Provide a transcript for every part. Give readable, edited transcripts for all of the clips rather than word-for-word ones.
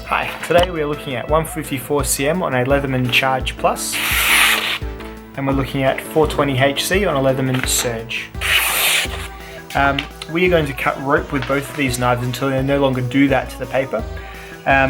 Hi, today we are looking at 154cm on a Leatherman Charge Plus, and we're looking at 420HC on a Leatherman Surge. We are going to cut rope with both of these knives until they no longer do that to the paper,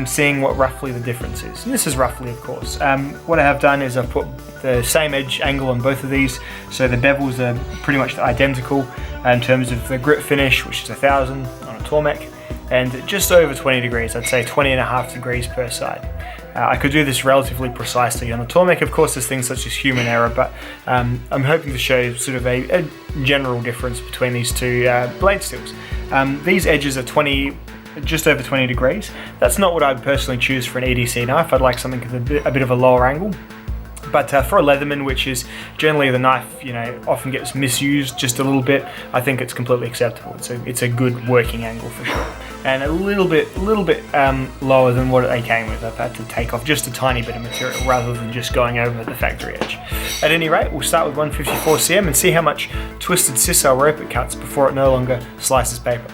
seeing what roughly the difference is. And this is roughly, of course. What I have done is I've put the same edge angle on both of these, so the bevels are pretty much identical in terms of the grip finish, which is 1000 on a Tormek, and just over 20 degrees, I'd say 20.5 degrees per side. I could do this relatively precisely on a Tormek. Of course, there's things such as human error, but I'm hoping to show sort of a general difference between these two blade steels. These edges are just over 20 degrees. That's not what I'd personally choose for an EDC knife. I'd like something with a bit of a lower angle. But for a Leatherman, which is generally the knife, often gets misused just a little bit, I think it's completely acceptable. It's a good working angle for sure, and a little bit lower than what they came with. I've had to take off just a tiny bit of material rather than just going over the factory edge. At any rate, we'll start with 154cm and see how much twisted sisal rope it cuts before it no longer slices paper.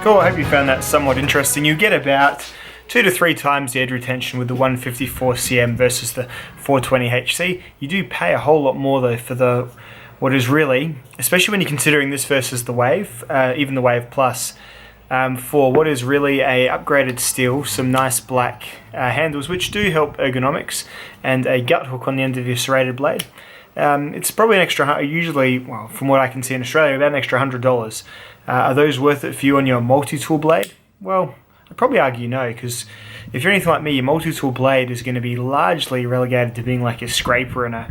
Cool, I hope you found that somewhat interesting. You get about 2 to 3 times the edge retention with the 154cm versus the 420HC. You do pay a whole lot more though for what is really, especially when you're considering this versus the Wave, even the Wave Plus, for what is really a upgraded steel, some nice black handles which do help ergonomics, and a gut hook on the end of your serrated blade. It's probably an extra, usually, well, from what I can see in Australia, about an extra $100. Are those worth it for you on your multi-tool blade? Well, I'd probably argue no, because if you're anything like me, your multi-tool blade is going to be largely relegated to being like a scraper and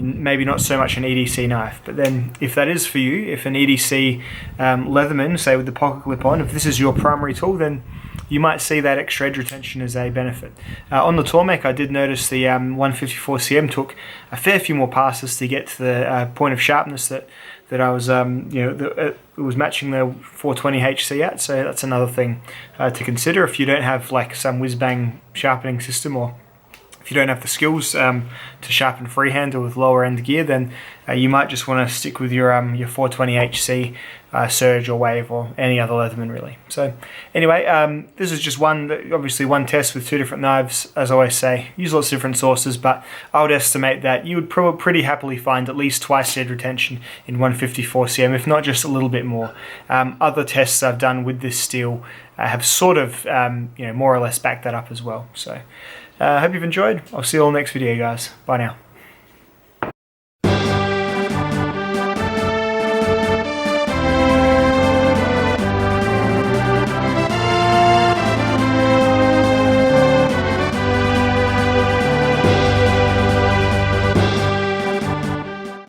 maybe not so much an EDC knife. But then if that is for you, if an EDC Leatherman, say with the pocket clip on, if this is your primary tool, then you might see that extra edge retention as a benefit. On the Tormek, I did notice the 154cm took a fair few more passes to get to the point of sharpness that I was, it was matching the 420HC at. So that's another thing to consider if you don't have like some whiz-bang sharpening system, or if you don't have the skills to sharpen freehand or with lower end gear, then you might just want to stick with your 420HC Surge or Wave or any other Leatherman really. So anyway, this is just obviously one test with 2 different knives. As I always say, use lots of different sources, but I would estimate that you would probably pretty happily find at least twice the edge retention in 154cm, if not just a little bit more. Other tests I've done with this steel have sort of more or less backed that up as well. So I hope you've enjoyed. I'll see you all next video, guys. Bye now.